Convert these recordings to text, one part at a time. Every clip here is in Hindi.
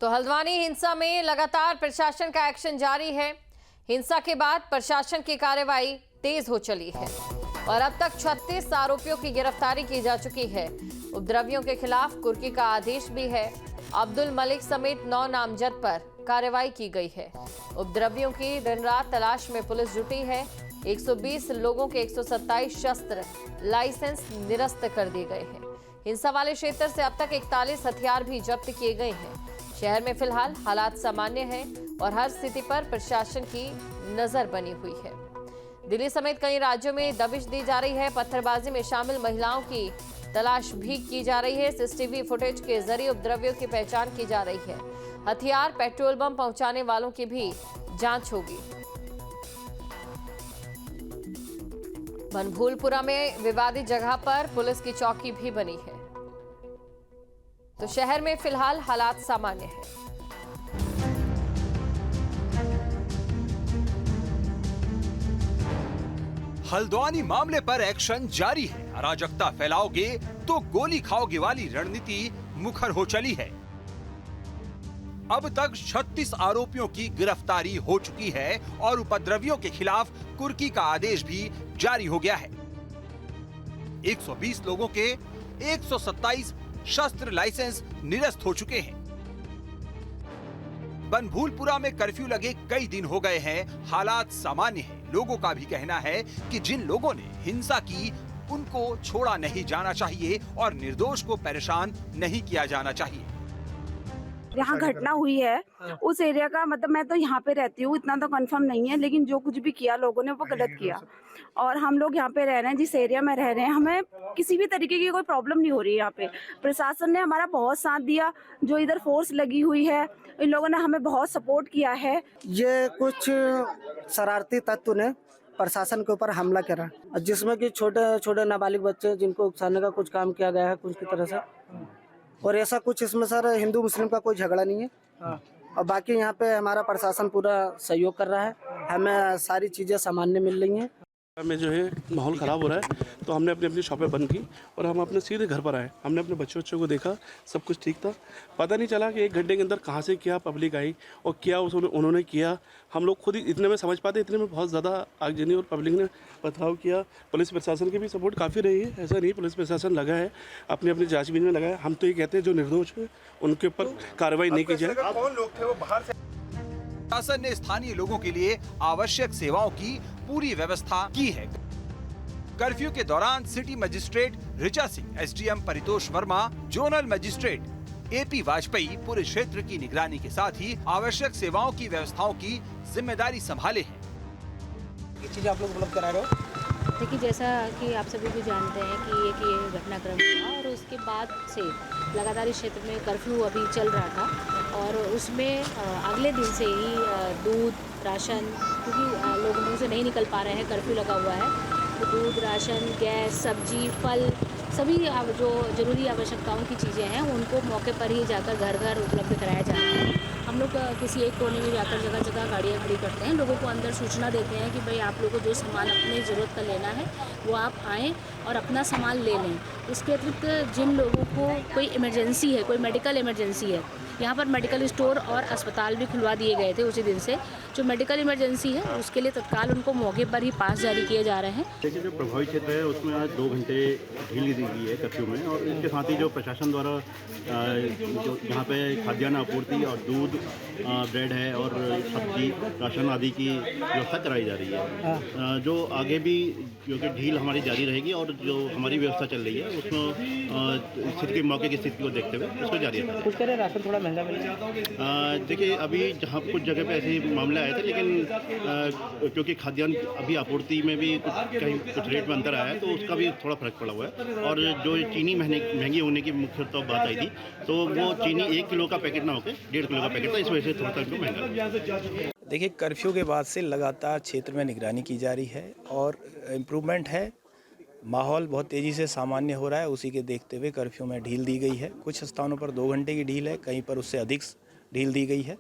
तो हल्द्वानी हिंसा में लगातार प्रशासन का एक्शन जारी है। हिंसा के बाद प्रशासन की कार्रवाई तेज हो चली है और अब तक 36 आरोपियों की गिरफ्तारी की जा चुकी है। उपद्रवियों के खिलाफ कुर्की का आदेश भी है। अब्दुल मलिक समेत 9 नामजद पर कार्रवाई की गई है। उपद्रवियों की दिन रात तलाश में पुलिस जुटी है। 120 लोगों के 127 शस्त्र लाइसेंस निरस्त कर दिए गए हैं। हिंसा वाले क्षेत्र से अब तक 41 हथियार भी जब्त किए गए हैं। शहर में फिलहाल हालात सामान्य हैं और हर स्थिति पर प्रशासन की नजर बनी हुई है। दिल्ली समेत कई राज्यों में दबिश दी जा रही है। पत्थरबाजी में शामिल महिलाओं की तलाश भी की जा रही है। सीसीटीवी फुटेज के जरिए उपद्रवियों की पहचान की जा रही है। हथियार, पेट्रोल बम पहुंचाने वालों की भी जांच होगी। बनभूलपुरा में विवादित जगह पर पुलिस की चौकी भी बनी है। तो शहर में फिलहाल हालात सामान्य है। हल्द्वानी मामले पर एक्शन जारी है। अराजकता फैलाओगे तो गोली खाओगे वाली रणनीति मुखर हो चली है। अब तक 36 आरोपियों की गिरफ्तारी हो चुकी है और उपद्रवियों के खिलाफ कुर्की का आदेश भी जारी हो गया है। 120 लोगों के 127 शस्त्र लाइसेंस निरस्त हो चुके हैं। बनभूलपुरा में कर्फ्यू लगे कई दिन हो गए हैं। हालात सामान्य हैं। लोगों का भी कहना है कि जिन लोगों ने हिंसा की उनको छोड़ा नहीं जाना चाहिए और निर्दोष को परेशान नहीं किया जाना चाहिए। यहाँ घटना हुई है उस एरिया का, मतलब मैं तो यहाँ पे रहती हूँ, इतना तो कंफर्म नहीं है, लेकिन जो कुछ भी किया लोगों ने वो गलत किया। और हम लोग यहाँ पे रह रहे हैं, जिस एरिया में रह रहे हैं, हमें किसी भी तरीके की कोई प्रॉब्लम नहीं हो रही है। यहाँ पे प्रशासन ने हमारा बहुत साथ दिया। जो इधर फोर्स लगी हुई है, इन लोगों ने हमें बहुत सपोर्ट किया है। ये कुछ शरारती तत्व ने प्रशासन के ऊपर हमला करा, जिसमें कि छोटे छोटे नाबालिग बच्चे जिनको उकसाने का कुछ काम किया गया है कुछ की तरह से। और ऐसा कुछ इसमें सर हिंदू मुस्लिम का कोई झगड़ा नहीं है। और बाकी यहाँ पे हमारा प्रशासन पूरा सहयोग कर रहा है। हमें सारी चीज़ें सामान्य मिल रही हैं। में जो है माहौल ख़राब हो रहा है, तो हमने अपनी अपनी शॉपें बंद की और हम अपने सीधे घर पर आए। हमने अपने बच्चों को देखा, सब कुछ ठीक था। पता नहीं चला कि 1 घंटे के अंदर कहाँ से क्या पब्लिक आई और क्या उन्होंने किया। हम लोग खुद ही इतने में समझ पाते, इतने में बहुत ज़्यादा आगजनी और पब्लिक ने पथराव किया। पुलिस प्रशासन की भी सपोर्ट काफ़ी रही है। ऐसा नहीं, पुलिस प्रशासन लगा है, अपनी अपनी जाँचबीन में लगा है। हम तो ये कहते हैं जो निर्दोष है उनके ऊपर कार्रवाई नहीं की जाए। कौन लोग थे वो बाहर से? प्रशासन ने स्थानीय लोगों के लिए आवश्यक सेवाओं की पूरी व्यवस्था की है। कर्फ्यू के दौरान city magistrate Richa Singh, SDM Paritosh Verma, zonal magistrate AP Vajpayee पूरे क्षेत्र की निगरानी के साथ ही आवश्यक सेवाओं की व्यवस्थाओं की जिम्मेदारी संभाले हैं। ये चीज़ आप लोग उपलब्ध करा रहे हो? देखिए, जैसा कि आप सभी भी जानते हैं कि ये घटनाक्रम हुआ और उसके बाद से लगातार इस क्षेत्र में कर्फ्यू अभी चल रहा था और उसमें अगले दिन से ही दूध, राशन, क्योंकि लोग से नहीं निकल पा रहे हैं, कर्फ्यू लगा हुआ है, तो दूध, राशन, गैस, सब्जी, फल, सभी जो जरूरी आवश्यकताओं की चीज़ें हैं उनको मौके पर ही जाकर घर घर उपलब्ध कराया जा रहा है। हम लोग किसी एक कोने में जाकर जगह जगह गाड़ियाँ खड़ी करते हैं, लोगों को अंदर सूचना देते हैं कि भाई आप लोगों को जो सामान अपने ज़रूरत का लेना है वो आप आएँ और अपना सामान ले लें। इसके अतिरिक्त जिन लोगों को कोई इमरजेंसी है, कोई मेडिकल इमरजेंसी है, यहाँ पर मेडिकल स्टोर और अस्पताल भी खुलवा दिए गए थे उसी दिन से। जो मेडिकल इमरजेंसी है उसके लिए तत्काल उनको मौके पर ही पास जारी किए जा रहे हैं। देखिए, जो प्रभावित क्षेत्र है उसमें आज 2 घंटे ढील दी गई है कर्फ्यू में, और इसके साथ ही जो प्रशासन द्वारा जो यहाँ पे खाद्यान्न आपूर्ति और दूध, ब्रेड है और सब्जी, राशन आदि की व्यवस्था कराई जा रही है। जो आगे भी जो कि ढील हमारी जारी रहेगी और जो हमारी व्यवस्था चल रही है उसमें स्थिति के मौके की स्थिति को देखते हुए उसको जारी रखेंगे। कुछ कह रहे राशन थोड़ा महंगा मिलेगा। देखिए, अभी जहाँ कुछ जगह पे ऐसे मामले आए थे, लेकिन क्योंकि खाद्यान्न अभी आपूर्ति में भी कुछ रेट में अंतर आया है, तो उसका भी थोड़ा फर्क पड़ा हुआ है। और जो चीनी महंगी होने की मुख्यतः बात आई थी, तो वो चीनी 1 किलो का पैकेट ना होकर 1.5 किलो का पैकेट था, इस वजह से थोड़ा सा महंगा। देखिए, कर्फ्यू के बाद से लगातार क्षेत्र में निगरानी की जा रही है और इम्प्रूवमेंट है। माहौल बहुत तेज़ी से सामान्य हो रहा है। उसी के देखते हुए कर्फ्यू में ढील दी गई है। कुछ स्थानों पर 2 घंटे की ढील है, कहीं पर उससे अधिक ढील दी गई है।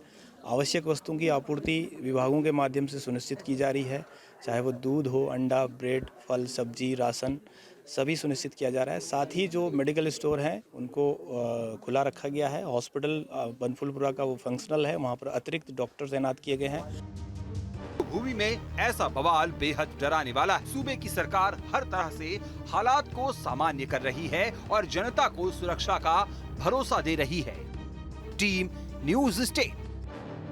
आवश्यक वस्तुओं की आपूर्ति विभागों के माध्यम से सुनिश्चित की जा रही है, चाहे वो दूध हो, अंडा, ब्रेड, फल, सब्जी, राशन, सभी सुनिश्चित किया जा रहा है। साथ ही जो मेडिकल स्टोर हैं उनको खुला रखा गया है। हॉस्पिटल बनफुलपुरा का वो फंक्शनल है, वहाँ पर अतिरिक्त डॉक्टर तैनात किए गए हैं। भूमि में ऐसा बवाल बेहद डराने वाला है। सूबे की सरकार हर तरह से हालात को सामान्य कर रही है और जनता को सुरक्षा का भरोसा दे रही है। Team news state.